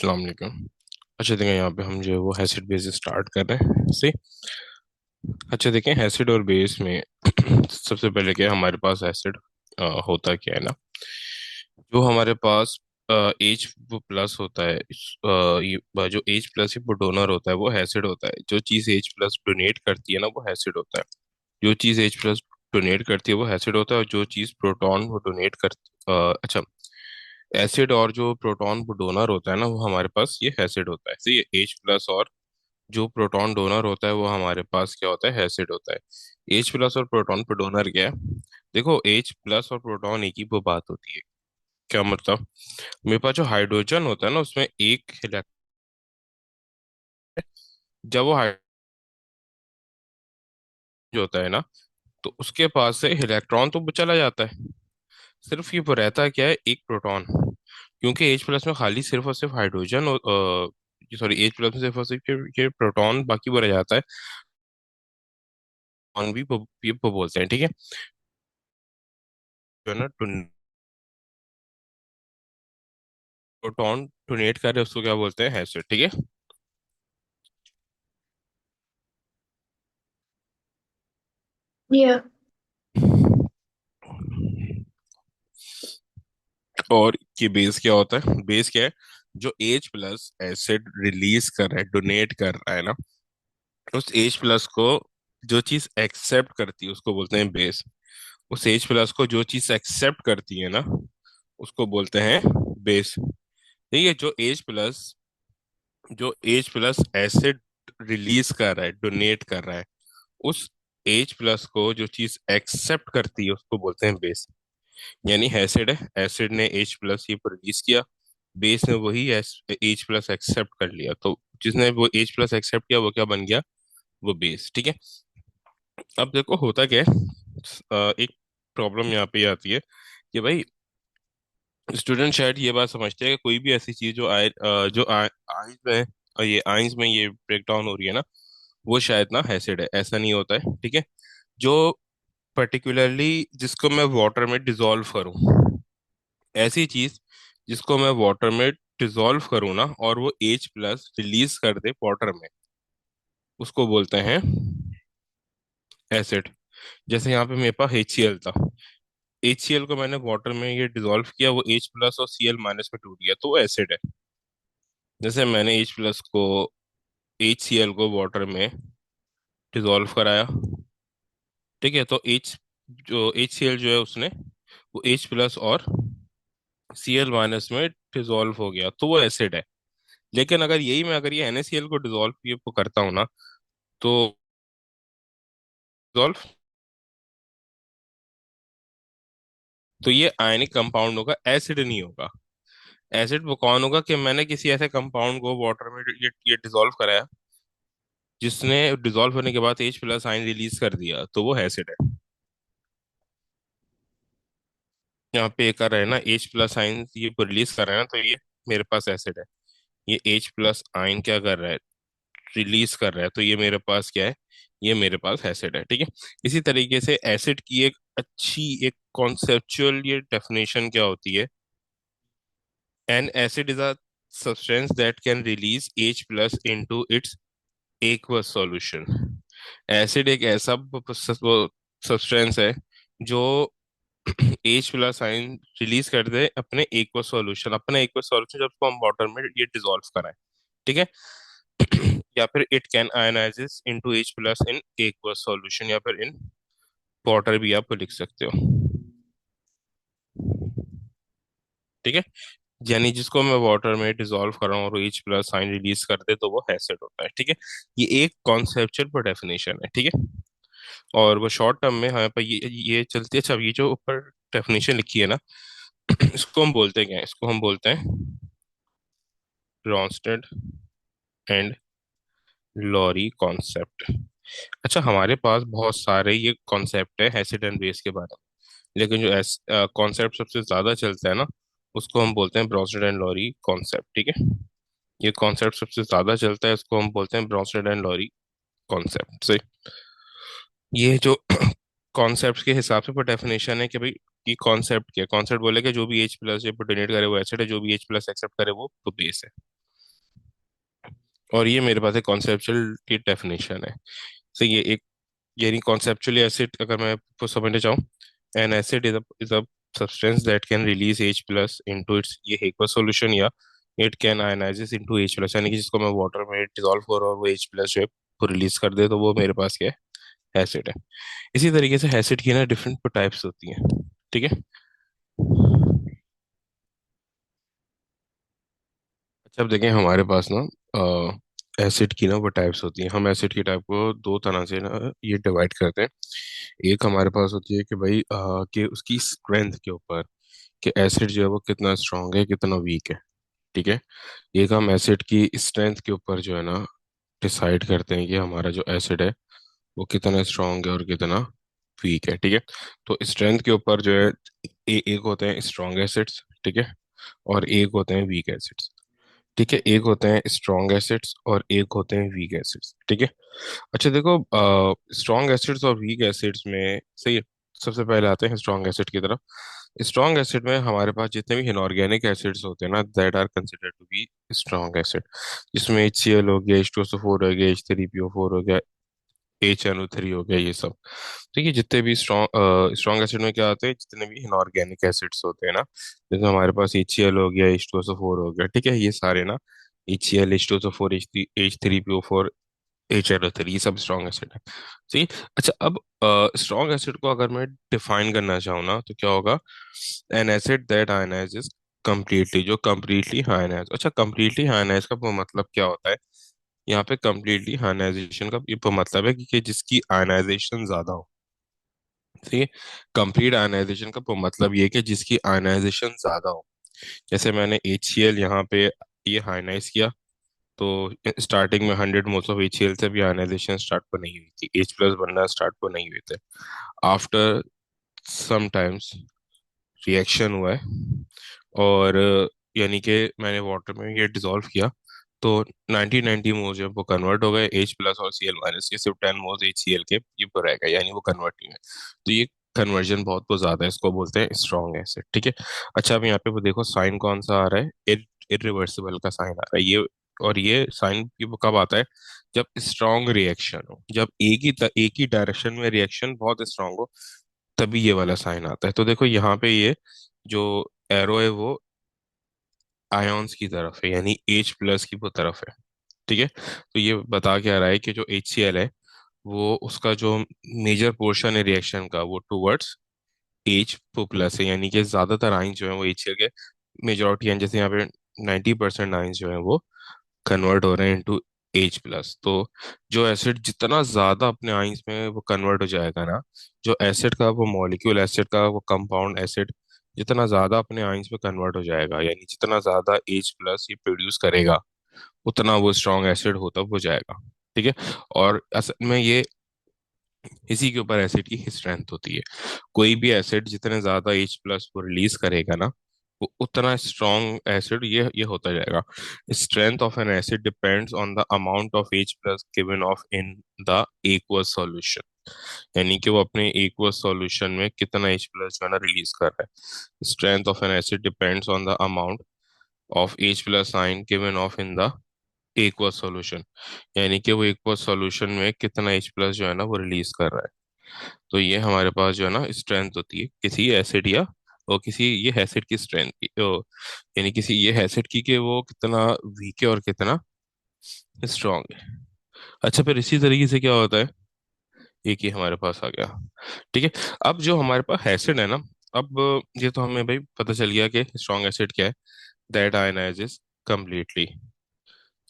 अस्सलाम वालेकुम। अच्छा देखें, यहाँ पे हम जो है वो एसिड बेस स्टार्ट कर रहे हैं सही। अच्छा देखें, एसिड और बेस में सबसे पहले क्या है, हमारे पास एसिड होता क्या है ना, जो हमारे पास एच वो प्लस होता है जो एच प्लस वो डोनर होता है वो एसिड होता है। जो चीज़ एच प्लस डोनेट करती है ना वो एसिड होता है। जो चीज़ एच प्लस डोनेट करती है वो एसिड होता है, और जो चीज़ प्रोटॉन वो डोनेट करती अच्छा, एसिड और जो प्रोटॉन डोनर होता है ना वो हमारे पास ये एसिड होता है। सही है, एच प्लस और जो प्रोटॉन डोनर होता है वो हमारे पास क्या होता है, एसिड होता है। एच प्लस और प्रोटॉन डोनर क्या है? देखो, एच प्लस और प्रोटॉन एक ही वो बात होती है। क्या मतलब? मेरे पास जो हाइड्रोजन होता है ना उसमें एक इलेक्ट्रॉन, जब वो हाइड्रोजन जो होता है ना, तो उसके पास से इलेक्ट्रॉन तो चला जाता है। सिर्फ ये वो रहता क्या है, एक प्रोटॉन। क्योंकि एच प्लस में खाली सिर्फ और सिर्फ हाइड्रोजन, सॉरी, एच प्लस में सिर्फ और सिर्फ ये प्रोटॉन, बाकी वो रह जाता है। ऑन भी ये वो बोलते हैं, ठीक है। जो है ना, प्रोटॉन डोनेट कर रहे हैं उसको क्या बोलते हैं, एसिड, ठीक है। Yeah. और ये बेस क्या होता है? बेस क्या है? जो एच प्लस एसिड रिलीज कर रहा है, डोनेट कर रहा है ना, उस एच प्लस को जो चीज एक्सेप्ट करती है उसको बोलते हैं बेस। उस एच प्लस को जो चीज एक्सेप्ट करती है ना उसको बोलते हैं बेस। ठीक है, जो एच प्लस एसिड रिलीज कर रहा है, डोनेट कर रहा है, उस एच प्लस को जो चीज एक्सेप्ट करती है उसको बोलते हैं बेस। यानी एसिड है, एसिड ने एच प्लस ये रिलीज किया, बेस ने वही एच प्लस एक्सेप्ट कर लिया, तो जिसने वो एच प्लस एक्सेप्ट किया वो क्या बन गया, वो बेस, ठीक है। अब देखो होता क्या है, एक प्रॉब्लम यहाँ पे आती है कि भाई स्टूडेंट शायद ये बात समझते हैं कि कोई भी ऐसी चीज जो आइंस में, ये आइंस में ये ब्रेक डाउन हो रही है ना, वो शायद ना एसिड है। ऐसा नहीं होता है, ठीक है। जो पर्टिकुलरली जिसको मैं वाटर में डिसॉल्व करूं, ऐसी चीज जिसको मैं वाटर में डिसॉल्व करूँ ना और वो एच प्लस रिलीज कर दे वाटर में, उसको बोलते हैं एसिड। जैसे यहाँ पे मेरे पास HCl था, HCl को मैंने वाटर में ये डिसॉल्व किया, वो H प्लस और Cl माइनस में टूट गया, तो वो एसिड है। जैसे मैंने H प्लस को, HCl को वाटर में डिसॉल्व कराया, ठीक है, तो HCl जो है उसने वो H प्लस और Cl माइनस में डिसॉल्व हो गया, तो वो एसिड है। लेकिन अगर यही मैं, अगर ये NaCl को डिसॉल्व ये करता हूँ ना, तो डिसॉल्व, तो ये आयनिक कंपाउंड होगा, एसिड नहीं होगा। एसिड वो कौन होगा कि मैंने किसी ऐसे कंपाउंड को वाटर में ये डिसॉल्व कराया, जिसने डिसॉल्व होने के बाद H प्लस आयन रिलीज कर दिया, तो वो एसिड है। यहाँ पे एक कर रहा है ना, H प्लस आयन ये रिलीज कर रहा है ना, तो ये मेरे पास एसिड है। ये H प्लस आयन क्या कर रहा है, रिलीज कर रहा है, तो ये मेरे पास क्या है, ये मेरे पास एसिड है, ठीक है। इसी तरीके से एसिड की एक अच्छी एक कॉन्सेप्चुअल ये डेफिनेशन क्या होती है, N acid is a substance that can release H plus into its aqueous solution। Acid एक ऐसा सब्सटेंस है जो H प्लस आयन रिलीज कर दे अपने एक्वस सॉल्यूशन, अपने एक्वस सॉल्यूशन जब उसको हम वाटर में ये डिसॉल्व कराएं, ठीक है। या फिर it can ionizes into H plus in aqueous solution, या फिर इन वाटर भी आप लिख सकते हो, ठीक है। यानी जिसको मैं वाटर में डिसॉल्व कर रहा हूँ और H प्लस साइन रिलीज कर दे तो वो एसिड होता है, ठीक है। ये एक कॉन्सेप्चुअल पर डेफिनेशन है, ठीक है। और वो शॉर्ट टर्म में हमें पर ये चलती है। अच्छा, ये जो ऊपर डेफिनेशन लिखी है ना, इसको हम बोलते हैं क्या, इसको हम बोलते हैं ब्रोंस्टेड एंड लॉरी कॉन्सेप्ट। अच्छा, हमारे पास बहुत सारे ये कॉन्सेप्ट है एसिड एंड बेस के बारे में, लेकिन जो कॉन्सेप्ट सबसे ज्यादा चलता है ना उसको हम बोलते हैं ब्रोंस्टेड एंड लॉरी कॉन्सेप्ट, ठीक है। ये कॉन्सेप्ट सबसे ज्यादा चलता है, इसको हम बोलते हैं ब्रोंस्टेड एंड लॉरी कॉन्सेप्ट से। ये जो कॉन्सेप्ट के हिसाब से पर डेफिनेशन है कि भाई ये कॉन्सेप्ट क्या, कॉन्सेप्ट बोले कि जो भी H प्लस ये डोनेट करे वो एसिड है, जो भी H प्लस एक्सेप्ट करे वो तो बेस है। और ये मेरे पास एक कॉन्सेप्चुअल की डेफिनेशन है। सही ये एक, यानी कॉन्सेप्चुअली एसिड अगर मैं आपको समझना चाहूँ, N acid is a substance that can release H plus into its ये aqueous सॉल्यूशन, या it can ionizes into H plus, यानी कि जिसको मैं वाटर में डिसॉल्व करूँ और वो H प्लस जो है वो रिलीज कर दे, तो वो मेरे पास क्या है, एसिड है। इसी तरीके से एसिड की ना डिफरेंट टाइप्स होती हैं। ठीक है। अच्छा अब देखें हमारे पास ना एसिड की ना वो टाइप्स होती हैं। हम एसिड की टाइप को दो तरह से ना ये डिवाइड करते हैं। एक हमारे पास होती है कि भाई कि उसकी स्ट्रेंथ के ऊपर, कि एसिड जो है वो कितना स्ट्रांग है कितना वीक है। ठीक है। एक हम एसिड की स्ट्रेंथ के ऊपर जो है ना डिसाइड करते हैं कि हमारा जो एसिड है वो कितना स्ट्रांग है और कितना वीक है। ठीक है। तो स्ट्रेंथ के ऊपर जो है एक होते हैं स्ट्रांग एसिड्स, ठीक है, और एक होते हैं वीक एसिड्स। ठीक है। एक होते हैं स्ट्रॉन्ग एसिड्स और एक होते हैं वीक एसिड्स। ठीक है। अच्छा देखो, स्ट्रॉन्ग एसिड्स और वीक एसिड्स में सही है, सबसे पहले आते हैं स्ट्रॉन्ग एसिड की तरफ। स्ट्रॉन्ग एसिड में हमारे पास जितने भी इनऑर्गेनिक एसिड्स होते हैं ना, that are considered to be strong acid. जिसमें HCl हो गया, H2SO4 हो गया, H3PO4 हो गया, HNO3 हो गया, ये सब। ठीक है। जितने भी स्ट्रॉन्ग एसिड में क्या आते हैं, जितने भी इनऑर्गेनिक एसिड्स होते हैं ना, जैसे हमारे पास HCl हो गया, H2SO4 हो गया, ठीक है, ये सारे ना HCl, H2SO4, H3PO4, HNO3, ये सब स्ट्रॉन्ग एसिड है। सही। अच्छा अब स्ट्रॉन्ग एसिड को अगर मैं डिफाइन करना चाहूँ ना, तो क्या होगा, N acid that ionizes completely, जो कंप्लीटली आयनाइज। अच्छा कंप्लीटली आयनाइज का वो मतलब क्या होता है, यहाँ पे कंप्लीटली आयनाइजेशन का ये मतलब है कि जिसकी आयनाइजेशन ज्यादा हो। ठीक है। कंप्लीट आयनाइजेशन का वो मतलब ये है कि जिसकी आयनाइजेशन ज्यादा हो। जैसे मैंने HCl यहाँ पे ये आयनाइज किया, तो स्टार्टिंग में 100 मोल्स ऑफ HCl से भी आयनाइजेशन स्टार्ट को नहीं हुई थी, H प्लस बनना स्टार्ट को नहीं हुए थे। आफ्टर सम टाइम्स रिएक्शन हुआ है, और यानी कि मैंने वाटर में ये डिसॉल्व किया, तो 90 मोल्स जब वो कन्वर्ट हो गए H प्लस और Cl माइनस के, सिर्फ 10 मोल्स HCl के ये पर रह गए, यानी वो कन्वर्ट नहीं है। तो ये कन्वर्जन बहुत बहुत ज्यादा है, इसको बोलते हैं स्ट्रॉन्ग एसिड। ठीक है। अच्छा अब यहाँ पे वो देखो साइन कौन सा आ रहा है, इरिवर्सिबल का साइन आ रहा है ये। और ये साइन वो कब आता है, जब स्ट्रॉन्ग रिएक्शन हो, जब एक ही डायरेक्शन में रिएक्शन बहुत स्ट्रांग हो, तभी ये वाला साइन आता है। तो देखो यहाँ पे ये जो एरो है वो आयंस की तरफ है, यानी H प्लस की वो तरफ है। ठीक है। तो ये बता क्या रहा है कि जो HCl है वो उसका जो मेजर पोर्शन है रिएक्शन का वो टुवर्ड्स H प्लस है, यानी कि ज्यादातर आयंस जो है वो HCl के मेजोरिटी हैं, जैसे यहाँ पे 90% आयंस जो है वो कन्वर्ट हो रहे हैं इनटू H प्लस। तो जो एसिड जितना ज्यादा अपने आइंस में वो कन्वर्ट हो जाएगा ना, जो एसिड का वो मॉलिक्यूल, एसिड का वो कंपाउंड एसिड जितना ज्यादा अपने आइंस में कन्वर्ट हो जाएगा, यानी जितना ज्यादा H प्लस ये प्रोड्यूस करेगा, उतना वो स्ट्रॉन्ग एसिड होता हो जाएगा। ठीक है। और असल में ये इसी के ऊपर एसिड की स्ट्रेंथ होती है। कोई भी एसिड जितने ज्यादा H प्लस को रिलीज करेगा ना, वो उतना स्ट्रॉन्ग एसिड ये होता जाएगा। Strength of N acid depends on the amount of H plus given of in the aqueous solution, यानी कि वो अपने एक्वस सॉल्यूशन में कितना H प्लस जो है ना रिलीज कर रहा है। Strength of N acid depends on the amount of H plus आइन given of in the aqueous solution, यानी कि वो एक्वस सॉल्यूशन में कितना H प्लस जो है ना वो रिलीज कर रहा है। तो ये हमारे पास जो है ना स्ट्रेंथ होती है किसी एसिड या, और किसी ये एसिड की स्ट्रेंथ की यानी किसी ये एसिड की कि वो कितना वीक है और कितना स्ट्रांग है। अच्छा फिर इसी तरीके से क्या होता है, एक ही हमारे पास आ गया। ठीक है। अब जो हमारे पास एसिड है ना, अब ये तो हमें भाई पता चल गया कि स्ट्रॉन्ग एसिड क्या है, दैट आयनाइजेस कंप्लीटली।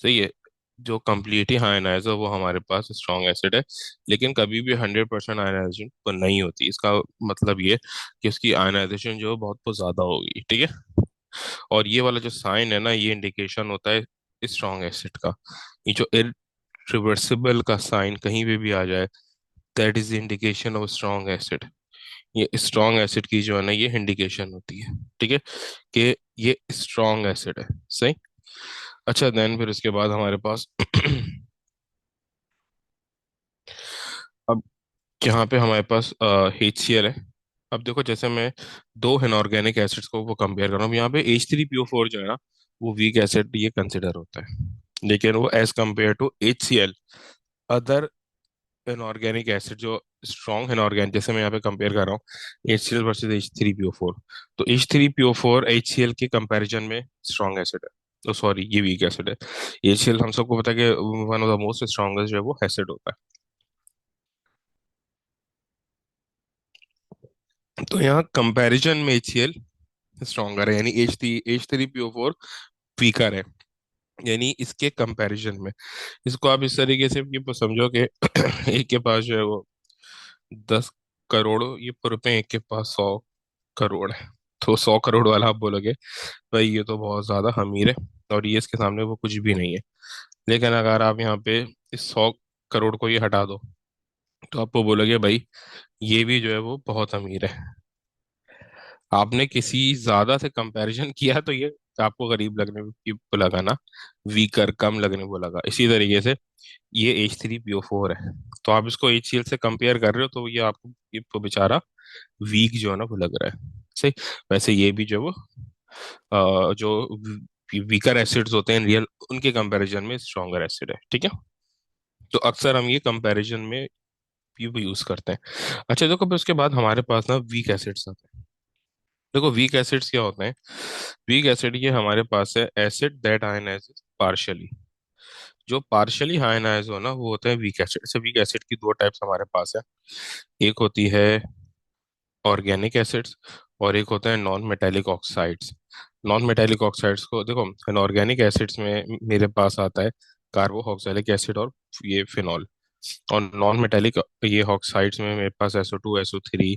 सही है। जो कंप्लीटली आयनाइज है वो हमारे पास स्ट्रॉन्ग एसिड है। लेकिन कभी भी 100% आयनाइजेशन तो नहीं होती, इसका मतलब ये कि उसकी आयनाइजेशन जो है बहुत बहुत ज्यादा होगी। ठीक है। और ये वाला जो साइन है ना, ये इंडिकेशन होता है स्ट्रॉन्ग एसिड का। ये जो इरिवर्सिबल का साइन कहीं पे भी आ जाए, that is indication of strong acid. ये स्ट्रॉन्ग एसिड की जो है ना ये इंडिकेशन होती है। ठीक है, कि ये स्ट्रॉन्ग एसिड है। सही। अच्छा देन फिर उसके बाद हमारे पास अब यहाँ पे हमारे पास HCl है। अब देखो जैसे मैं दो इनऑर्गेनिक एसिड्स को वो कंपेयर कर रहा हूँ, यहाँ पे H3PO4 जो है ना वो वीक एसिड ये कंसिडर होता है। लेकिन वो as compare to HCl, other inorganic acid जो स्ट्रॉन्ग इनऑर्गेनिक, जैसे मैं यहाँ पे कंपेयर कर रहा हूँ HCl वर्सेज H3PO4, तो H3PO4 HCl के कंपैरिजन में स्ट्रॉन्ग एसिड है। तो सॉरी, ये वीक एसिड है। HCl हम सबको पता है कि one of the most strongest जो है वो एसिड होता है। तो यहाँ कंपैरिजन में HCl स्ट्रॉन्गर है, यानी H3PO4 वीकर है, यानी इसके कंपैरिजन में। इसको आप इस तरीके से ये समझो कि एक के पास जो है वो 10 करोड़ ये रुपए, एक के पास 100 करोड़ है। तो 100 करोड़ वाला आप बोलोगे भाई ये तो बहुत ज्यादा अमीर है, और ये इसके सामने वो कुछ भी नहीं है। लेकिन अगर आप यहाँ पे इस 100 करोड़ को ये हटा दो, तो आपको बोलोगे भाई ये भी जो है वो बहुत अमीर है। आपने किसी ज्यादा से कंपैरिजन किया तो ये आपको गरीब लगने को लगा ना, वीकर कम लगने को लगा। इसी तरीके से ये H3PO4 है, तो आप इसको HCl से कंपेयर कर रहे हो तो ये आपको ये तो बेचारा वीक जो है ना वो लग रहा है। सही। वैसे ये भी जो है वो जो वीकर एसिड्स होते हैं रियल, उनके कंपैरिजन में स्ट्रॉन्गर एसिड है। ठीक है। तो अक्सर हम ये कंपैरिजन में ये भी यूज करते हैं। अच्छा देखो, फिर उसके बाद हमारे पास ना वीक एसिड्स आते हैं। देखो वीक एसिड्स क्या होते हैं। वीक एसिड ये हमारे पास है एसिड दैट आयनाइज पार्शियली। जो पार्शियली आयनाइज हो ना वो होते हैं वीक एसिड। से वीक एसिड की दो टाइप्स हमारे पास है। एक होती है ऑर्गेनिक एसिड्स, और एक होता है non metallic oxides. Non metallic oxides को देखो, इनऑर्गेनिक एसिड्स में मेरे पास आता है कार्बोक्सिलिक एसिड और ये फिनॉल। और नॉन मेटेलिक ये ऑक्साइड्स में मेरे पास SO2 SO3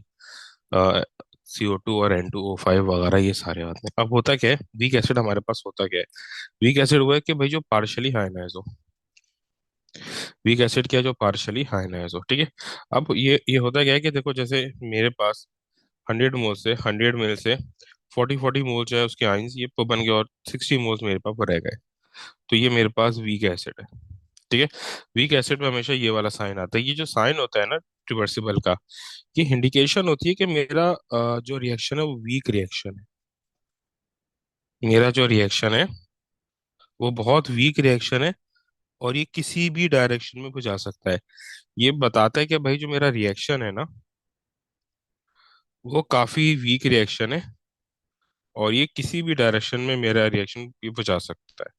CO2 और N2O5 वगैरह ये सारे आते हैं। अब होता क्या है, वीक एसिड हमारे पास होता क्या है। वीक एसिड वो है कि भाई जो पार्शली आयनाइज हो। वीक एसिड क्या है, जो पार्शली आयनाइज हो। ठीक है। अब ये होता क्या है कि देखो, जैसे मेरे पास 100 मोल से 40 मोल जो है उसके आयंस ये बन गए, और 60 मोल्स मेरे पास वो रह गए। तो ये मेरे पास वीक एसिड है। ठीक है। वीक एसिड में हमेशा ये वाला साइन आता है। ये जो साइन होता है ना रिवर्सिबल का, ये इंडिकेशन होती है कि मेरा जो रिएक्शन है वो वीक रिएक्शन है। मेरा जो रिएक्शन है वो बहुत वीक रिएक्शन है, और ये किसी भी डायरेक्शन में भी जा सकता है। ये बताता है कि भाई जो मेरा रिएक्शन है ना वो काफी वीक रिएक्शन है, और ये किसी भी डायरेक्शन में मेरा रिएक्शन भी बचा सकता है।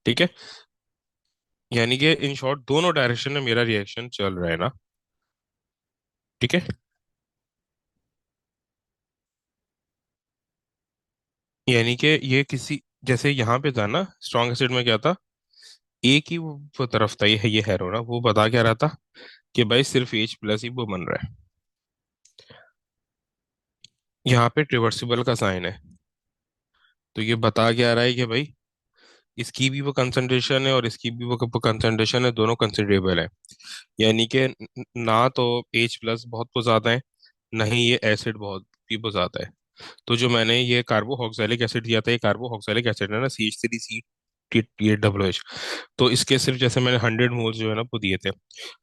ठीक है। यानी कि इन शॉर्ट दोनों डायरेक्शन में मेरा रिएक्शन चल रहा है ना। ठीक है। यानी कि ये किसी, जैसे यहाँ पे था ना स्ट्रॉन्ग एसिड में क्या था, एक ही वो तरफ था, ये हैरो ना, वो बता क्या रहा था कि भाई सिर्फ H+ ही वो बन रहा है। यहाँ पे रिवर्सिबल का साइन है, तो ये बता क्या रहा है कि भाई इसकी भी वो कंसंट्रेशन है और इसकी भी वो कंसंट्रेशन है, दोनों कंसिडरेबल है। यानी कि ना तो H+ बहुत वो ज्यादा है, ना ही ये एसिड बहुत भी वो ज्यादा है। तो जो मैंने ये कार्बोक्सिलिक एसिड दिया था, ये कार्बोक्सिलिक एसिड है ना, CH3C8 तो इसके सिर्फ जैसे मैंने 100 मोल्स जो है ना वो दिए थे,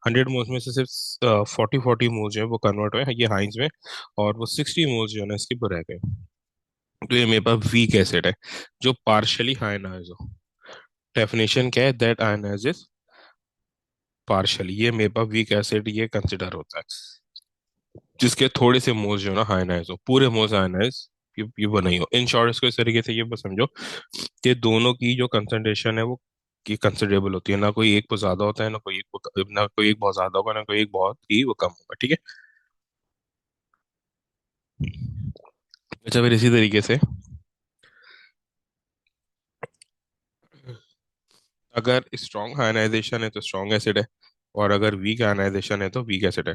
100 मोल्स में से सिर्फ 40 मोल्स जो है वो कन्वर्ट हुए ये हाइंस में, और वो 60 मोल्स जो है ना इसके वो रह गए। तो ये मेरे पास वीक एसिड है जो पार्शली आयनाइज हो। डेफिनेशन क्या है, दैट आयनाइजेस पार्शली। ये मेरे पास वीक एसिड ये कंसिडर होता है जिसके थोड़े से मोल्स जो है ना आयनाइज हो, पूरे मोल्स आयनाइज ये वो नहीं हो। इन शॉर्ट इसको इस तरीके से ये बस समझो कि दोनों की जो कंसंट्रेशन है वो की कंसिडरेबल होती है। ना कोई एक बहुत ज्यादा होता है, ना कोई एक ना कोई एक बहुत ज्यादा होगा, ना कोई एक बहुत ही वो कम होगा। ठीक है। अच्छा, फिर इसी तरीके से अगर स्ट्रॉन्ग आयनाइजेशन है तो स्ट्रॉन्ग एसिड है, और अगर वीक आयनाइजेशन है तो वीक एसिड है।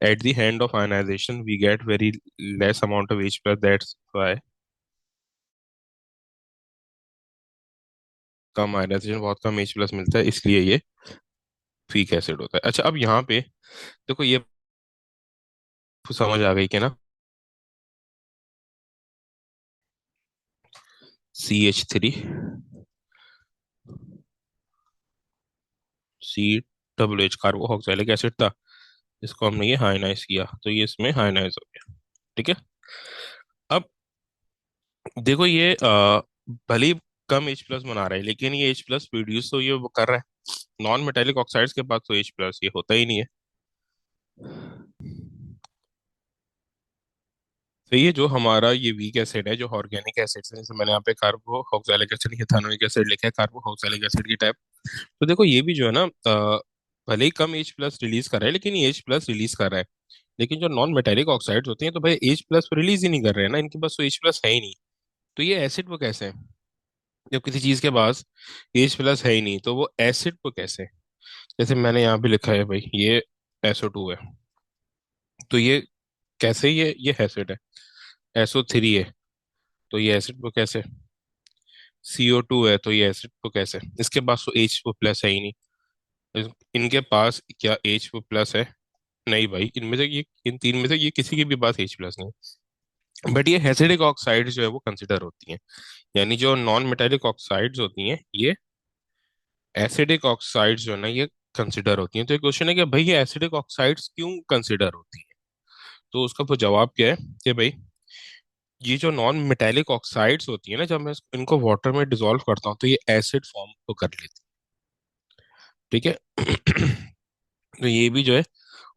At the end of ionization we get very less amount of H+, that's why कम आयनाइजेशन, बहुत कम H+ मिलता है, इसलिए ये वीक एसिड होता है। अच्छा, अब यहाँ पे देखो, ये समझ आ गई कि ना, CH3COOH कार्बोक्सिलिक एसिड था, इसको हमने ये हाइनाइज किया तो ये इसमें हाइनाइज हो गया। ठीक है। अब देखो ये भले ही कम H प्लस बना रहा है, लेकिन ये H प्लस प्रोड्यूस तो ये वो कर रहा है। नॉन मेटेलिक ऑक्साइड्स के पास तो H प्लस ये होता ही नहीं है। तो ये जो हमारा ये वीक एसिड है, जो ऑर्गेनिक एसिड्स है, जैसे मैंने यहाँ पे कार्बो ऑक्सैलिक एसिड, इथानोइक एसिड लिखा है, कार्बो ऑक्सैलिक एसिड की टाइप। तो देखो ये भी जो है ना, भले ही कम H प्लस रिलीज कर रहा है, लेकिन ये H प्लस रिलीज कर रहा है। लेकिन जो नॉन मेटेलिक ऑक्साइड्स होते हैं तो भाई H प्लस रिलीज ही नहीं कर रहे हैं ना, इनके पास तो H प्लस है ही नहीं। तो ये एसिड वो कैसे है? जब किसी चीज के पास H प्लस है ही नहीं तो वो एसिड वो कैसे है? जैसे मैंने यहाँ पे लिखा है भाई, ये SO2 है। तो ये कैसे, ये एसिड है। SO3 है, तो ये एसिड वो कैसे? CO2 है, तो ये एसिड वो कैसे? इसके पास तो H वो प्लस है ही नहीं। इनके पास क्या H वो प्लस है? नहीं भाई, इनमें से ये, इन तीन में से ये किसी के भी पास H प्लस नहीं। बट ये एसिडिक ऑक्साइड जो है वो कंसिडर होती हैं। यानी जो नॉन मेटेलिक ऑक्साइड्स होती हैं, ये एसिडिक ऑक्साइड्स जो है ना, ये कंसिडर होती हैं। तो एक क्वेश्चन है कि भाई ये एसिडिक ऑक्साइड्स क्यों कंसिडर होती हैं? तो उसका वो जवाब क्या है कि भाई, ये जो नॉन मेटेलिक ऑक्साइड्स होती है ना, जब मैं इनको वाटर में डिसॉल्व करता हूँ तो ये एसिड फॉर्म को कर लेती है। ठीक है। तो ये भी जो है,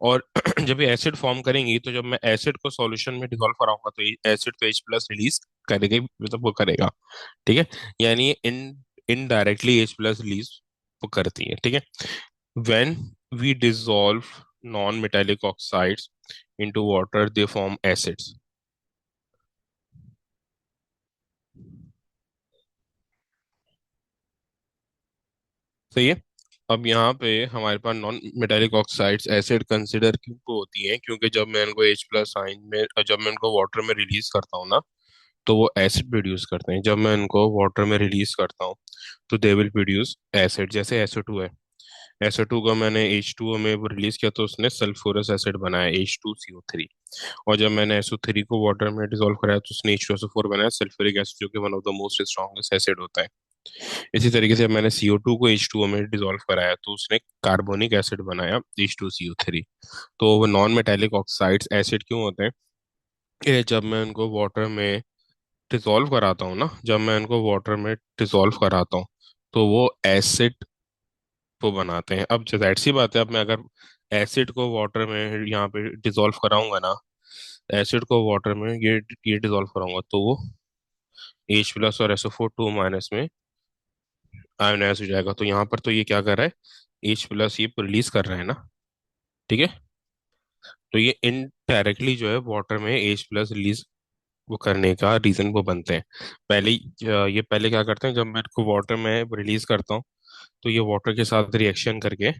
और जब ये एसिड फॉर्म करेंगी तो जब मैं एसिड को सॉल्यूशन में डिसॉल्व कराऊंगा तो ये एसिड तो H प्लस रिलीज करेगा ही, मतलब वो करेगा। ठीक है। यानी इन इनडायरेक्टली H प्लस रिलीज वो करती है। ठीक है। When we dissolve non metallic oxides into water they form acids. सही है। अब यहाँ पे हमारे पास non metallic oxides acid consider क्यों को होती हैं? क्योंकि जब मैं इनको H प्लस आयन में, जब मैं इनको वाटर में रिलीज करता हूँ ना, तो वो एसिड प्रोड्यूस करते हैं। जब मैं इनको वाटर में रिलीज करता हूँ तो दे विल प्रोड्यूस एसिड। जैसे SO2 है, SO2 को मैंने H2O में वो रिलीज किया तो उसने सल्फ्यूरस एसिड बनाया, H2CO3। और जब मैंने SO3 को वाटर में डिसॉल्व कराया तो उसने H2SO4 बनाया, सल्फ्यूरिक एसिड, जो कि one of the most strongest acid होता है। इसी तरीके से मैंने CO2 को H2O में डिसॉल्व कराया तो उसने कार्बोनिक एसिड बनाया, H2CO3। तो वो नॉन मेटेलिक ऑक्साइड्स एसिड क्यों होते हैं? कि जब मैं उनको वाटर में डिसॉल्व कराता हूँ ना, जब मैं इनको वाटर में डिसॉल्व कराता हूँ तो वो एसिड को बनाते हैं। अब जाहिर सी बात है, अब मैं अगर एसिड को वाटर में यहाँ पे डिसॉल्व कराऊंगा ना, एसिड को वाटर में ये डिसॉल्व कराऊंगा तो वो H प्लस और SO4 2 माइनस में आयोनाइज हो जाएगा। तो यहाँ पर तो ये क्या कर रहा है, H प्लस ये रिलीज कर रहा है ना। ठीक है। तो ये इनडायरेक्टली जो है वाटर में H प्लस रिलीज वो करने का रीजन वो बनते हैं। ये पहले क्या करते हैं, जब मैं इसको वाटर में रिलीज करता हूँ तो ये वाटर के साथ रिएक्शन करके,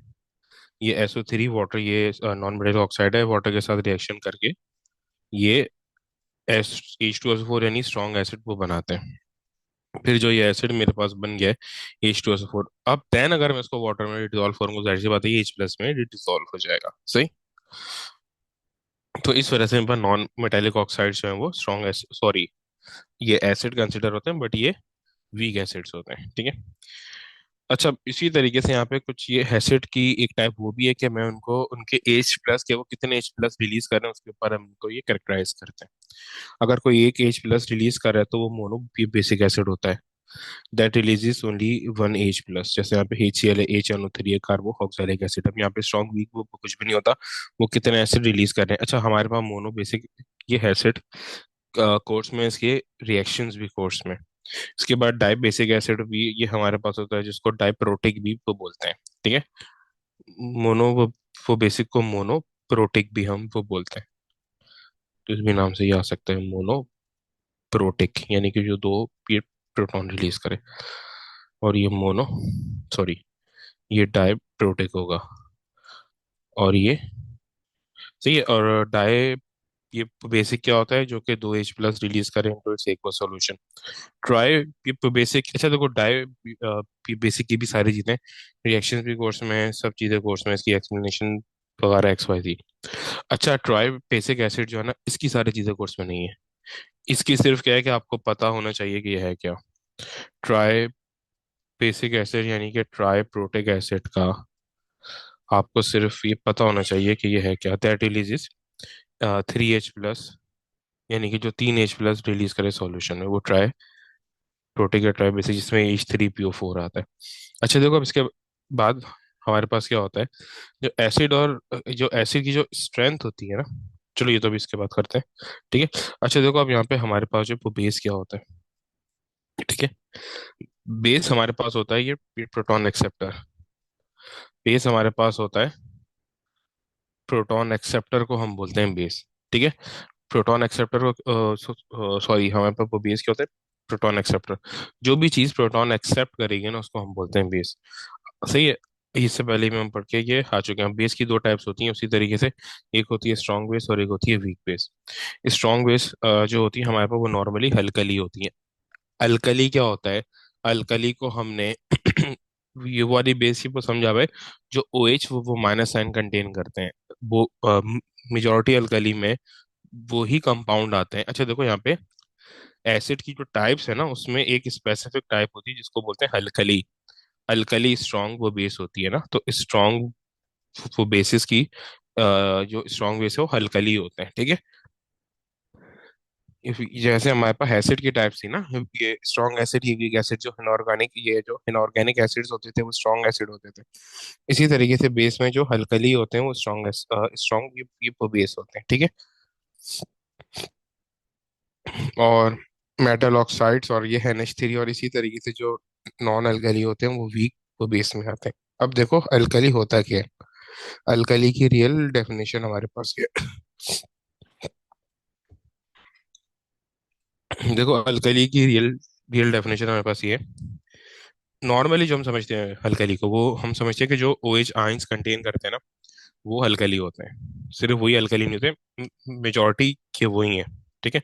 ये SO3 वाटर, ये नॉन मेटल ऑक्साइड है, वाटर के साथ रिएक्शन करके ये H2SO4 यानी स्ट्रॉन्ग एसिड वो बनाते हैं। फिर जो ये एसिड मेरे पास बन गया है H2SO4, अब देन अगर मैं इसको वाटर में डिसॉल्व करूंगा, जाहिर सी बात है ये H प्लस में डिसॉल्व हो जाएगा। सही। तो इस वजह से मेरे पास नॉन मेटेलिक ऑक्साइड जो है वो स्ट्रॉन्ग, सॉरी, ये एसिड कंसिडर होते हैं, बट ये वीक एसिड्स होते हैं। ठीक है। अच्छा, इसी तरीके से यहाँ पे कुछ ये एसिड की एक टाइप वो भी है कि मैं उनको उनके H प्लस के, वो कितने H प्लस रिलीज कर रहे हैं उसके ऊपर हम उनको ये कैरेक्टराइज करते हैं। अगर कोई एक H प्लस रिलीज कर रहा है तो वो मोनो बेसिक एसिड होता है, that releases only one H plus. जैसे यहाँ पे HCl है, HNO3 है, कार्बोक्सिलिक एसिड। अब यहाँ पे स्ट्रॉन्ग वीक वो कुछ भी नहीं होता, वो कितने एसिड रिलीज कर रहे हैं। अच्छा, हमारे पास मोनो बेसिक ये एसिड कोर्स में, इसके रिएक्शंस भी कोर्स में। इसके बाद डाई बेसिक एसिड भी ये हमारे पास होता है, जिसको डाइप्रोटिक भी वो बोलते हैं। ठीक है। मोनो वो बेसिक को मोनो प्रोटिक भी हम वो बोलते हैं। तो इस भी नाम से ये आ सकता है, मोनो प्रोटिक, यानी कि जो दो ये प्रोटॉन रिलीज करे। और ये मोनो, सॉरी, ये डाइप्रोटिक होगा। और ये सही है। और डाई, ये बेसिक क्या होता है, जो कि दो H प्लस रिलीज करें into its aqua solution. Try, ये बेसिक, अच्छा देखो, डाई बेसिक की भी सारी चीजें, रिएक्शंस भी कोर्स में है, सब चीजें कोर्स में, इसकी एक्सप्लेनेशन वगैरह XYZ। अच्छा, ट्राई बेसिक एसिड जो है ना, इसकी सारी चीजें कोर्स में नहीं है। इसकी सिर्फ क्या है कि आपको पता होना चाहिए कि यह है क्या। ट्राई बेसिक एसिड यानी कि ट्राई प्रोटिक एसिड का आपको सिर्फ ये पता होना चाहिए कि यह है क्या। दैट रिलीजेस 3H प्लस, यानी कि जो 3H प्लस रिलीज करे सॉल्यूशन में, वो ट्राई प्रोटीन टाइप बेसिस जिसमें H3PO4 आता है। अच्छा देखो, अब इसके बाद हमारे पास क्या होता है, जो एसिड की जो स्ट्रेंथ होती है ना, चलो ये तो अभी इसके बात करते हैं, ठीक है। अच्छा देखो, अब यहाँ पे हमारे पास जो बेस क्या होता है, ठीक है। बेस हमारे पास होता है ये प्रोटॉन एक्सेप्टर। बेस हमारे पास होता है, प्रोटॉन एक्सेप्टर को हम बोलते हैं बेस, ठीक है। प्रोटॉन एक्सेप्टर को, सॉरी, हमारे पास वो बेस क्या होता है, प्रोटॉन एक्सेप्टर। जो भी चीज प्रोटॉन एक्सेप्ट करेगी ना उसको हम बोलते हैं बेस, सही है। इससे पहले भी हम पढ़ के ये आ चुके हैं। बेस की दो टाइप्स होती हैं उसी तरीके से, एक होती है स्ट्रॉन्ग बेस और एक होती है वीक बेस। स्ट्रॉन्ग बेस जो होती है हमारे पास वो नॉर्मली हल्कली होती है। अल्कली क्या होता है, अल्कली को हमने ये वाली बेसिक को समझा हुआ है, जो ओ एच वो माइनस साइन कंटेन करते हैं, वो मेजोरिटी अल्कली में वो ही कंपाउंड आते हैं। अच्छा देखो, यहाँ पे एसिड की जो टाइप्स है ना उसमें एक स्पेसिफिक टाइप होती है जिसको बोलते हैं अल्कली। अल्कली स्ट्रॉन्ग वो बेस होती है ना, तो स्ट्रॉन्ग वो बेसिस की जो स्ट्रॉन्ग बेस है वो अल्कली होते हैं, ठीक है। जैसे हमारे पास एसिड की टाइप्स थी ना, ये स्ट्रॉन्ग एसिड, ये वीक एसिड, जो इनऑर्गेनिक, ये जो इनऑर्गेनिक एसिड्स होते थे वो स्ट्रॉन्ग एसिड होते थे। इसी तरीके से बेस में जो अल्कली होते हैं वो स्ट्रॉन्ग ये बेस होते हैं, ठीक है। और मेटल ऑक्साइड्स और ये NH3 और इसी तरीके से जो नॉन अल्कली होते हैं वो वीक वो बेस में आते हैं। अब देखो अल्कली होता क्या है, अल्कली की रियल डेफिनेशन हमारे पास क्या है। देखो अल्कली की रियल रियल डेफिनेशन हमारे पास ये है। नॉर्मली जो हम समझते हैं अल्कली को, वो हम समझते हैं कि जो OH आयंस कंटेन करते हैं ना वो अल्कली होते हैं। सिर्फ वही अल्कली नहीं होते, मेजोरिटी के वही हैं, ठीक है।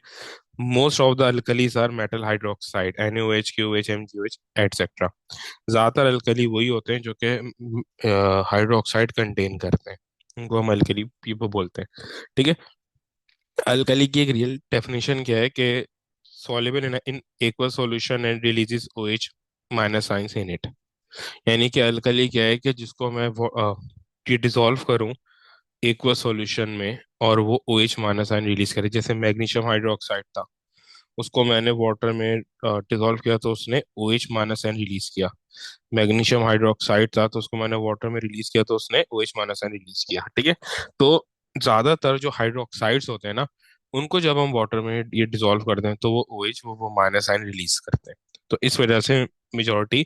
Most of the alkalies are metal hydroxide, NaOH, KOH, MgOH etcetera. ज्यादातर अल्कली वही होते हैं जो कि हाइड्रोक्साइड कंटेन करते हैं, उनको हम अल्कली पीपो बोलते हैं, ठीक है। अल्कली की एक रियल डेफिनेशन क्या है कि soluble in aqueous solution and releases OH minus ions in it. यानी कि अल्कली क्या है कि जिसको मैं कि डिसॉल्व करूं एक्वस सॉल्यूशन में और वो OH माइनस आयन रिलीज करे। जैसे मैग्नीशियम हाइड्रोक्साइड था, उसको मैंने वाटर में डिसॉल्व किया तो उसने OH माइनस आयन रिलीज किया। मैग्नीशियम हाइड्रोक्साइड था तो उसको मैंने वाटर में रिलीज किया तो उसने OH माइनस आयन रिलीज किया, ठीक है। तो ज्यादातर जो हाइड्रोक्साइड्स होते हैं ना, उनको जब हम वाटर में ये डिसॉल्व करते हैं तो वो OH वो माइनस आयन रिलीज करते हैं। तो इस वजह से मेजोरिटी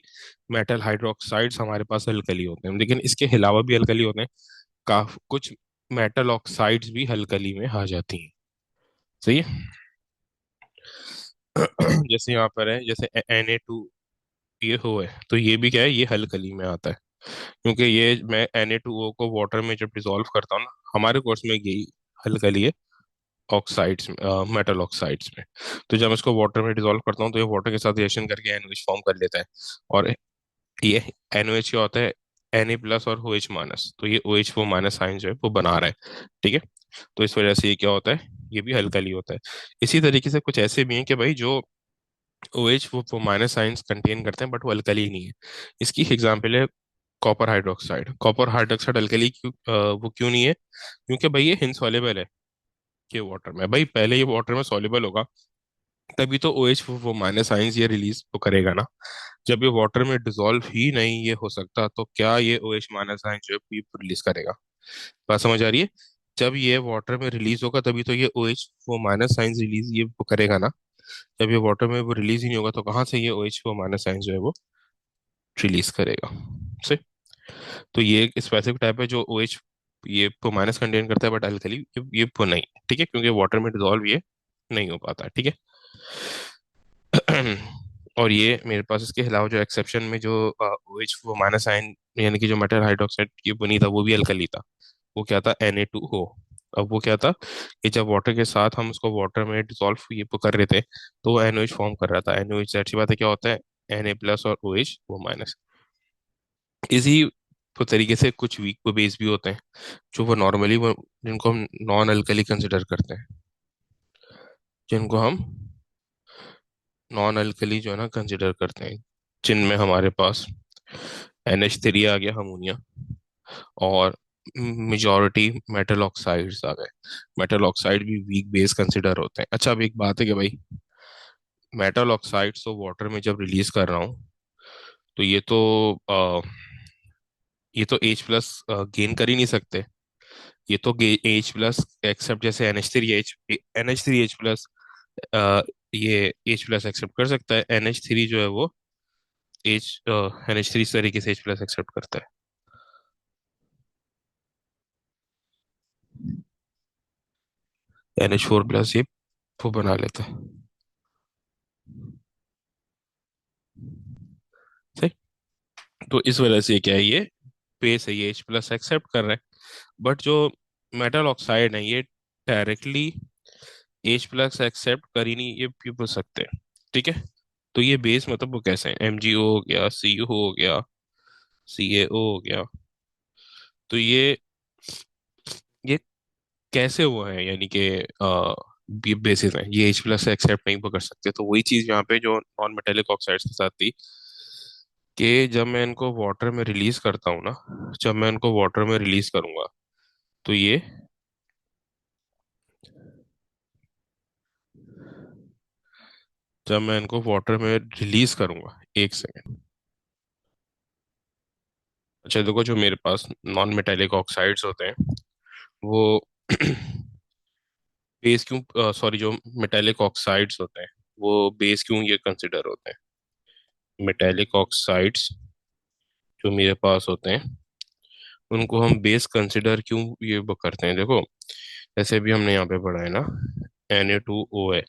मेटल हाइड्रोक्साइड्स हमारे पास अल्कली होते हैं, लेकिन इसके अलावा भी अल्कली होते हैं। कुछ मेटल ऑक्साइड्स भी अल्कली में आ जाती हैं, सही है। जैसे यहाँ पर है, जैसे Na2 ये हो है, तो ये भी क्या है, ये अल्कली में आता है। क्योंकि ये मैं Na2O को वाटर में जब डिसॉल्व करता हूँ ना, हमारे कोर्स में यही अल्कली है, ऑक्साइड्स में, मेटल ऑक्साइड्स में। तो जब इसको वाटर में डिसॉल्व करता हूँ तो ये वाटर के साथ रिएक्शन करके NOH फॉर्म कर लेता है। और ये NOH क्या होता है, Na+ और OH माइनस, तो ये OH वो माइनस आयन जो है वो बना रहा है, ठीक है। तो इस वजह से ये क्या होता है, ये भी अल्कली होता है। इसी तरीके से कुछ ऐसे भी हैं कि भाई जो OH वो माइनस आयंस कंटेन करते हैं बट वो अल्कली नहीं है। इसकी एग्जांपल है copper hydroxide. Copper hydroxide alkali क्यों, वो क्यों नहीं है, क्योंकि भाई ये इनसॉल्युबल है के वाटर में। भाई पहले ये वाटर में सॉल्युबल होगा तभी तो OH वो माइनस आयंस ये रिलीज तो करेगा ना। जब ये वाटर में डिसॉल्व ही नहीं ये हो सकता तो क्या ये OH माइनस आयंस जो है ये रिलीज करेगा। बात समझ आ रही है। जब ये वाटर में रिलीज होगा तभी तो ये OH वो माइनस साइंस रिलीज ये वो करेगा ना। जब ये वाटर में वो रिलीज ही नहीं होगा तो कहाँ से ये OH वो माइनस साइंस जो है वो रिलीज करेगा, से। तो ये एक स्पेसिफिक टाइप है जो OH ये वो माइनस कंटेन करता है बट अल्कली ये वो नहीं, ठीक है, क्योंकि वाटर में डिसॉल्व ये नहीं हो पाता, ठीक है। और ये मेरे पास इसके अलावा जो एक्सेप्शन में जो OH वो माइनस आयन, यानी कि जो मेटल हाइड्रोक्साइड ये बनी था वो भी अल्कली था। वो क्या था, Na2O। अब वो क्या था कि जब वाटर के साथ हम उसको वाटर में डिसॉल्व ये कर रहे थे तो वो NOH फॉर्म कर रहा था। NOH अच्छी बात है क्या होता है, Na+ और OH वो माइनस। इसी तो तरीके से कुछ वीक बेस भी होते हैं जो वो नॉर्मली वो जिनको हम नॉन अल्कली कंसिडर करते हैं, जिनको हम नॉन अल्कली जो है ना कंसिडर करते हैं, जिनमें हमारे पास NH3 आ गया, अमोनिया, और मेजॉरिटी मेटल ऑक्साइड्स आ गए। मेटल ऑक्साइड भी वीक बेस कंसिडर होते हैं। अच्छा अब एक बात है कि भाई मेटल ऑक्साइड्स को वाटर में जब रिलीज कर रहा हूँ, तो ये तो H प्लस गेन कर ही नहीं सकते। ये तो H प्लस एक्सेप्ट, जैसे NH3H, NH3H प्लस ये H प्लस एक्सेप्ट कर सकता है। NH3 जो है वो H NH3 इस तरीके से H प्लस एक्सेप्ट करता है। NH4 प्लस ये वो बना लेता है। सही। तो इस वजह से क्या है, ये बेस है, ये H प्लस एक्सेप्ट कर रहा है। बट जो मेटल ऑक्साइड है, ये डायरेक्टली H प्लस एक्सेप्ट कर ही नहीं, ये बोल सकते हैं। ठीक है। तो ये बेस मतलब वो कैसे है, MgO हो गया, CU हो गया, CaO हो गया। तो ये कैसे वो है, यानी कि ये बेसिस है, ये H प्लस से एक्सेप्ट नहीं कर सकते। तो वही चीज यहाँ पे जो नॉन मेटेलिक ऑक्साइड्स के साथ थी, कि जब मैं इनको वाटर में रिलीज करता हूँ ना, जब मैं इनको वाटर में रिलीज करूंगा, तो ये जब मैं इनको वाटर में रिलीज करूंगा, एक सेकेंड। अच्छा देखो, जो मेरे पास नॉन मेटेलिक ऑक्साइड्स होते हैं वो बेस क्यों, सॉरी, जो मेटेलिक ऑक्साइड्स होते हैं वो बेस क्यों ये कंसिडर होते हैं। मेटेलिक ऑक्साइड्स जो मेरे पास होते हैं, उनको हम बेस कंसिडर क्यों ये वो करते हैं, देखो। जैसे भी हमने यहाँ पे पढ़ा है ना, Na2O है,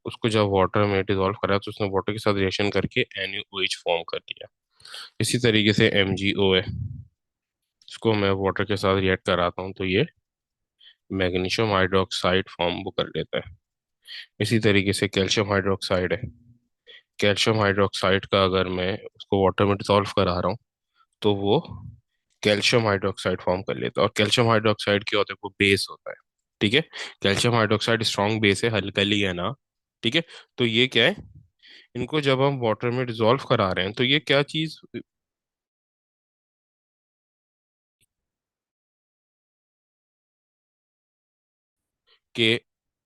उसको जब वाटर में डिसॉल्व करा तो उसने वाटर के साथ रिएक्शन करके NaOH फॉर्म कर लिया। इसी तरीके से MgO है, इसको मैं वाटर के साथ रिएक्ट कराता हूँ तो ये मैग्नीशियम हाइड्रोक्साइड फॉर्म वो कर लेता है। इसी तरीके से कैल्शियम हाइड्रोक्साइड है, कैल्शियम हाइड्रोक्साइड का अगर मैं उसको वाटर में डिसॉल्व करा रहा हूँ तो वो कैल्शियम हाइड्रोक्साइड फॉर्म कर लेता है। और कैल्शियम हाइड्रोक्साइड क्या होता है, वो बेस होता है। ठीक है। कैल्शियम हाइड्रोक्साइड स्ट्रॉन्ग बेस है, हल्कली है ना। ठीक है। तो ये क्या है, इनको जब हम वाटर में डिसॉल्व करा रहे हैं तो ये क्या चीज, कि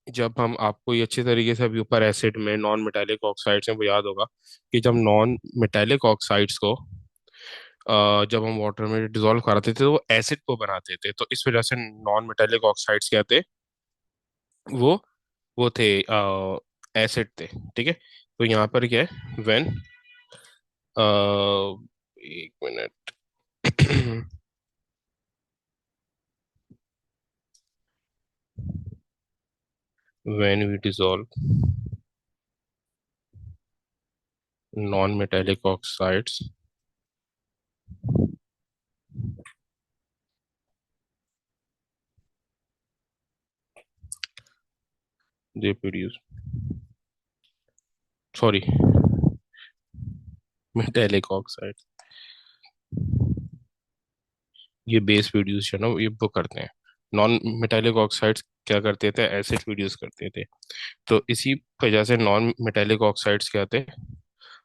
जब हम, आपको ये अच्छी तरीके से अभी ऊपर एसिड में नॉन मेटालिक ऑक्साइड्स में वो याद होगा, कि जब नॉन मेटालिक ऑक्साइड्स को जब हम वाटर में डिसॉल्व कराते थे तो वो एसिड को बनाते थे। तो इस वजह से नॉन मेटालिक ऑक्साइड्स क्या थे, वो वो थे एसिड थे। ठीक है। तो यहाँ पर क्या है, व्हेन, एक minute, when we dissolve non metallic oxides, they produce, sorry, metallic oxide, ये बेस प्रोड्यूस है ना, ये वो करते हैं। नॉन मेटालिक ऑक्साइड्स क्या करते थे, एसिड प्रोड्यूस करते थे। तो इसी वजह से नॉन मेटालिक ऑक्साइड्स क्या थे,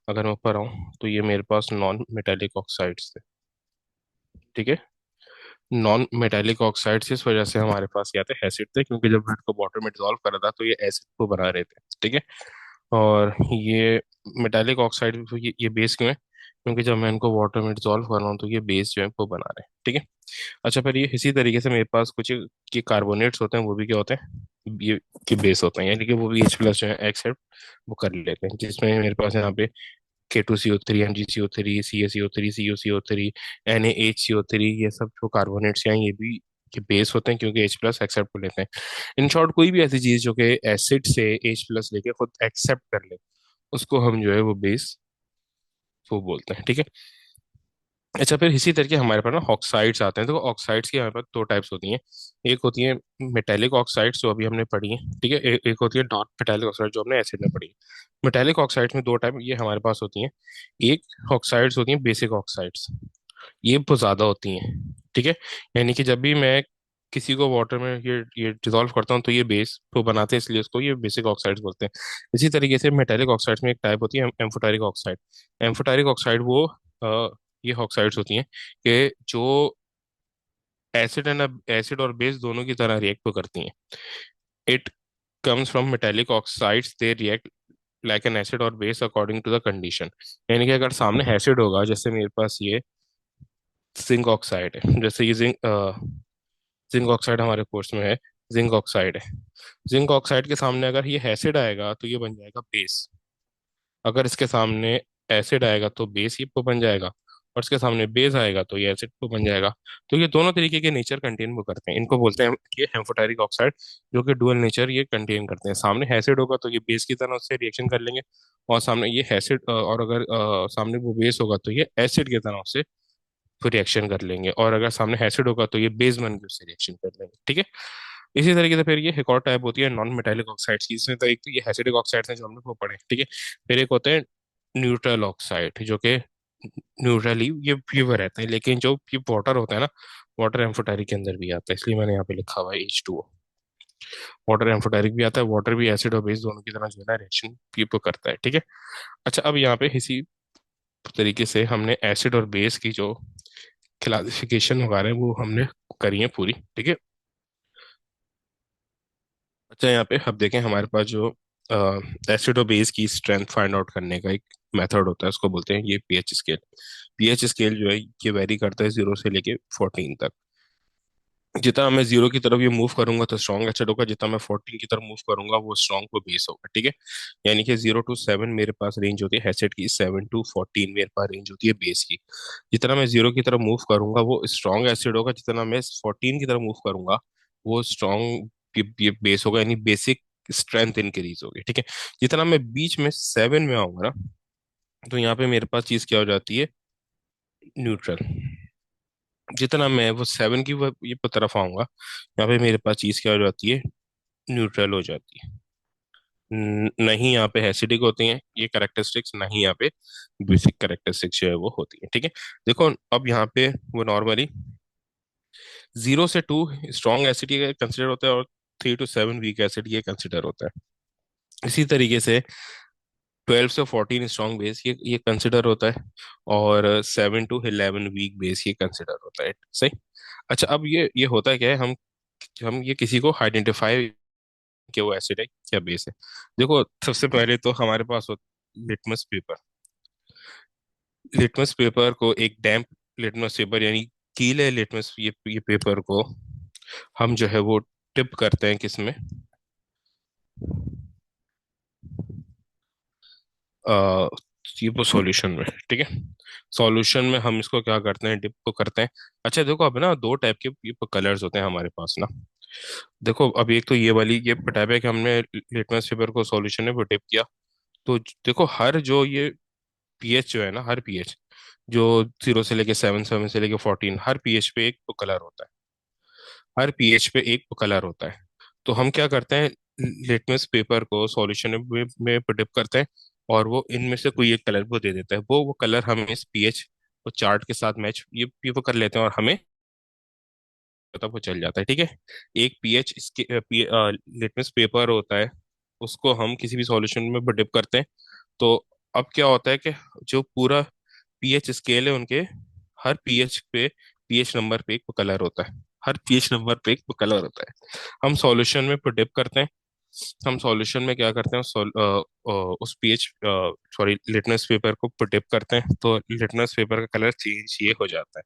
अगर मैं ऊपर आऊँ तो ये मेरे पास नॉन मेटालिक ऑक्साइड्स थे। ठीक है। नॉन मेटालिक ऑक्साइड्स इस वजह से हमारे पास क्या थे, एसिड थे, क्योंकि जब मैं इसको वाटर में डिसॉल्व करा था तो ये एसिड को बना रहे थे। ठीक है। और ये मेटालिक ऑक्साइड, ये बेस क्यों है, क्योंकि जब मैं इनको वाटर में डिसॉल्व कर रहा हूँ तो ये बेस जो है वो बना रहे हैं। ठीक है। अच्छा, फिर ये इसी तरीके से मेरे पास कुछ के कार्बोनेट्स होते हैं, वो भी क्या होते हैं, ये के बेस होते हैं, यानी कि वो भी H प्लस जो है एक्सेप्ट वो कर लेते हैं। जिसमें मेरे पास यहाँ पे K2CO3, MgCO3, CaCO3, CuCO3, NaHCO3, ये सब जो कार्बोनेट्स हैं ये भी के बेस होते हैं, क्योंकि H प्लस एक्सेप्ट कर लेते हैं। इन शॉर्ट, कोई भी ऐसी चीज जो कि एसिड से H प्लस लेके खुद एक्सेप्ट कर ले, उसको हम जो है वो बेस वो बोलते हैं। ठीक है। अच्छा, फिर इसी तरीके हमारे पास ना ऑक्साइड्स आते हैं। तो ऑक्साइड्स की हमारे पास दो टाइप्स होती हैं। एक होती है मेटेलिक ऑक्साइड्स, जो अभी हमने पढ़ी है। ठीक है। एक होती है नॉन मेटेलिक ऑक्साइड, जो हमने एसिड में पढ़ी है। मेटेलिक ऑक्साइड्स में दो टाइप ये हमारे पास होती हैं। एक ऑक्साइड्स होती हैं बेसिक ऑक्साइड्स, ये बहुत ज्यादा होती हैं। ठीक है। यानी कि जब भी मैं किसी को वाटर में ये डिसॉल्व करता हूँ तो ये बेस को बनाते हैं, इसलिए उसको ये बेसिक ऑक्साइड्स बोलते हैं। इसी तरीके से मेटेलिक ऑक्साइड्स में एक टाइप होती है एम्फोटेरिक ऑक्साइड। एम्फोटेरिक ऑक्साइड वो ये ऑक्साइड्स होती हैं कि जो एसिड और बेस दोनों की तरह रिएक्ट तो करती हैं। It comes from metallic oxides, they react like an acid और base according to the condition. यानी कि अगर सामने एसिड होगा, जैसे मेरे पास ये जिंक ऑक्साइड है, जैसे ये जिंक ऑक्साइड हमारे कोर्स में है, जिंक ऑक्साइड है। जिंक ऑक्साइड के सामने अगर ये एसिड आएगा तो ये बन जाएगा बेस। अगर इसके सामने एसिड आएगा तो बेस ही तो बन जाएगा, और इसके सामने बेस आएगा तो ये एसिड तो बन जाएगा। तो ये दोनों तरीके के नेचर कंटेन वो करते हैं, इनको बोलते हैं ये हेम्फोटेरिक ऑक्साइड, जो कि डुअल नेचर ये कंटेन करते हैं। सामने एसिड होगा तो ये बेस की तरह उससे रिएक्शन कर लेंगे, और सामने ये एसिड और अगर सामने वो बेस होगा तो ये एसिड की तरह उससे फिर रिएक्शन कर लेंगे, और अगर सामने एसिड होगा तो ये बेस बन के उससे रिएक्शन कर लेंगे। ठीक है। इसी तरीके से फिर ये एक और टाइप होती है नॉन मेटालिक ऑक्साइड्स की। इसमें तो एक तो ये एसिडिक ऑक्साइड्स हैं जो हमने वो पढ़े, ठीक है। फिर एक होते हैं न्यूट्रल ऑक्साइड, जो कि न्यूट्रली ये प्योर रहता है, लेकिन जो ये वाटर होता है ना, वाटर एम्फोटेरिक के अंदर भी आता है, इसलिए मैंने यहाँ पे लिखा हुआ है H2O। वाटर एम्फोटेरिक भी आता है, वाटर भी एसिड और बेस दोनों की तरह जो है ना रिएक्शन पीपो करता है, ठीक है। अच्छा, अब यहाँ पे इसी तरीके से हमने एसिड और बेस की जो क्लासिफिकेशन वगैरह है वो हमने करी है पूरी, ठीक है। अच्छा, यहाँ पे अब देखें हमारे पास जो एसिड और बेस की स्ट्रेंथ फाइंड आउट करने का एक मेथड होता है, उसको बोलते हैं ये पीएच स्केल। पीएच स्केल जो है ये वेरी करता है 0 से लेके 14 तक। जितना मैं 0 की तरफ ये मूव करूंगा तो स्ट्रॉन्ग एसिड होगा, जितना मैं 14 की तरफ मूव करूंगा वो स्ट्रॉन्ग को बेस होगा, ठीक है। यानी कि 0 to 7 मेरे पास रेंज होती है एसिड की, 7 to 14 मेरे पास रेंज होती है बेस की। जितना मैं 0 की तरफ मूव करूंगा वो स्ट्रॉन्ग एसिड होगा, जितना मैं 14 की तरफ मूव करूंगा वो स्ट्रॉन्ग ये बेस होगा, यानी बेसिक स्ट्रेंथ इंक्रीज होगी, ठीक है। जितना मैं बीच में 7 में आऊंगा ना, तो यहाँ पे मेरे पास चीज क्या हो जाती है, न्यूट्रल। जितना मैं वो 7 की ये तरफ आऊंगा, यहाँ पे मेरे पास चीज क्या हो जाती है, न्यूट्रल हो जाती है। नहीं यहाँ पे एसिडिक होती हैं ये करेक्टरिस्टिक्स, नहीं यहाँ पे बेसिक करेक्टरिस्टिक्स जो है वो होती है, ठीक है। देखो अब यहाँ पे वो नॉर्मली 0 से 2 स्ट्रॉन्ग एसिड ये कंसिडर होता है, और 3 to 7 वीक एसिड ये कंसिडर होता है। इसी तरीके से 12 से 14 स्ट्रॉन्ग बेस ये कंसिडर होता है, और 7 to 11 वीक बेस ये कंसिडर होता है, सही। अच्छा, अब ये होता है क्या है, हम ये किसी को आइडेंटिफाई कि वो एसिड है क्या बेस है। देखो सबसे पहले तो हमारे पास होता लिटमस पेपर। लिटमस पेपर को एक डैम्प लिटमस पेपर, यानी गीले लिटमस ये पेपर को हम जो है वो टिप करते हैं किसमें, आ, ये वो सॉल्यूशन में, ठीक है। सॉल्यूशन में हम इसको क्या करते हैं, डिप को करते हैं। अच्छा देखो, अब ना दो टाइप के ये कलर्स होते हैं हमारे पास ना। देखो अब एक तो ये वाली ये टाइप है कि हमने लिटमस पेपर को सॉल्यूशन में वो डिप किया, तो देखो हर जो ये पीएच जो है ना, हर पीएच जो 0 से लेके 7, 7 से लेके 14, हर पीएच पे एक कलर होता है। हर पीएच पे एक कलर होता है। तो हम क्या करते हैं, लिटमस पेपर को सॉल्यूशन में डिप करते हैं, और वो इनमें से कोई एक कलर वो दे देता है, वो कलर हम इस पीएच को चार्ट के साथ मैच ये वो कर लेते हैं, और हमें पता वो चल जाता है, ठीक है। एक पीएच इसके लिटमस पेपर होता है, उसको हम किसी भी सॉल्यूशन में डिप करते हैं। तो अब क्या होता है कि जो पूरा पीएच स्केल है उनके, हर पीएच पे, पीएच नंबर पे एक कलर होता है। हर पीएच नंबर पे एक कलर होता है। हम सॉल्यूशन में डिप करते हैं, हम सॉल्यूशन में क्या करते हैं, उस पीएच सॉरी लिटमस पेपर को डिप करते हैं, तो लिटमस पेपर का कलर चेंज ये हो जाता है,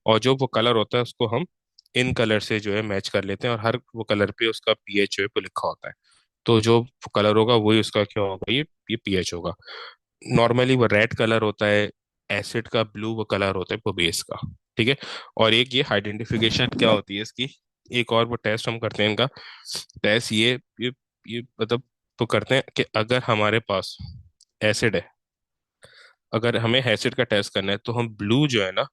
और जो वो कलर होता है उसको हम इन कलर से जो है मैच कर लेते हैं, और हर वो कलर पे उसका पीएच जो है वो लिखा होता है। तो जो कलर होगा वही उसका क्या होगा, ये पीएच होगा। नॉर्मली वो रेड कलर होता है एसिड का, ब्लू वो कलर होता है वो बेस का, ठीक है। और एक ये आइडेंटिफिकेशन क्या होती है इसकी, एक और वो टेस्ट हम करते हैं इनका। टेस्ट ये मतलब तो करते हैं कि अगर हमारे पास एसिड है, अगर हमें एसिड का टेस्ट करना है तो हम ब्लू जो है ना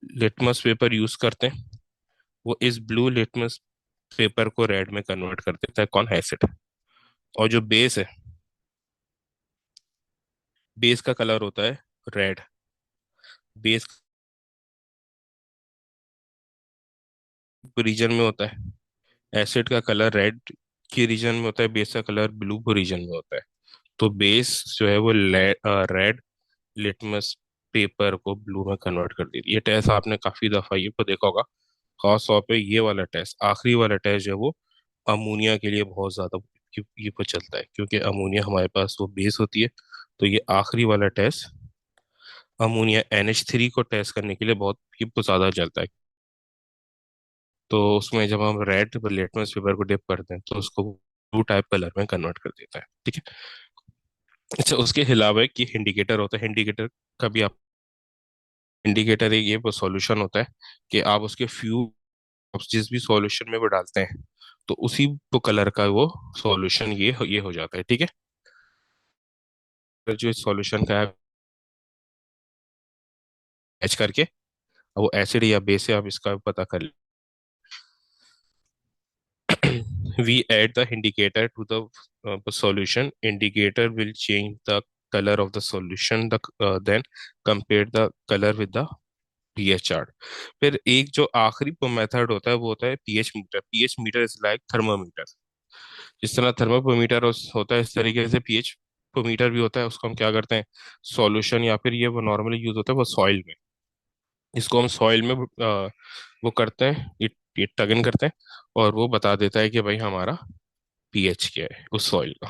लिटमस पेपर यूज करते हैं, वो इस ब्लू लिटमस पेपर को रेड में कन्वर्ट कर देता है, कौन, एसिड। और जो बेस है, बेस का कलर होता है रेड। बेस रीजन में होता है, एसिड का कलर रेड की रीजन में होता है, बेस का कलर ब्लू को रीजन में होता है। तो बेस जो है वो रेड लिटमस पेपर को ब्लू में कन्वर्ट कर देती है। ये टेस्ट आपने काफी दफा ये को देखा होगा, खास तौर पे ये वाला टेस्ट, आखिरी वाला टेस्ट जो है वो अमोनिया के लिए बहुत ज्यादा ये वो चलता है, क्योंकि अमोनिया हमारे पास वो बेस होती है। तो ये आखिरी वाला टेस्ट अमोनिया NH3 को टेस्ट करने के लिए बहुत ही ज्यादा चलता है। तो उसमें जब हम रेड लिटमस पेपर को डिप करते हैं तो उसको ब्लू टाइप कलर में कन्वर्ट कर देता है, ठीक है। अच्छा, उसके अलावा एक ये इंडिकेटर होता है। इंडिकेटर का भी आप इंडिकेटर एक ये सॉल्यूशन होता है कि आप उसके फ्यू जिस भी सॉल्यूशन में वो डालते हैं तो उसी वो कलर का वो सॉल्यूशन ये हो जाता है, ठीक है। फिर जो इस सॉल्यूशन का है मैच करके अब वो एसिड या बेस है, आप इसका पता कर we add the indicator to the solution. Indicator will change the color of the solution, then compare the color with the pH chart. फिर एक जो आखिरी मेथड होता है वो होता है pH meter. pH meter is like thermometer. जिस तरह थर्मामीटर होता है इस तरीके से pH मीटर भी होता है। उसको हम क्या करते हैं, सॉल्यूशन या फिर ये वो नॉर्मली यूज होता है वो सॉइल में। इसको हम सॉइल में वो करते हैं, ये टगन करते हैं और वो बता देता है कि भाई हमारा pH क्या है उस सॉइल का।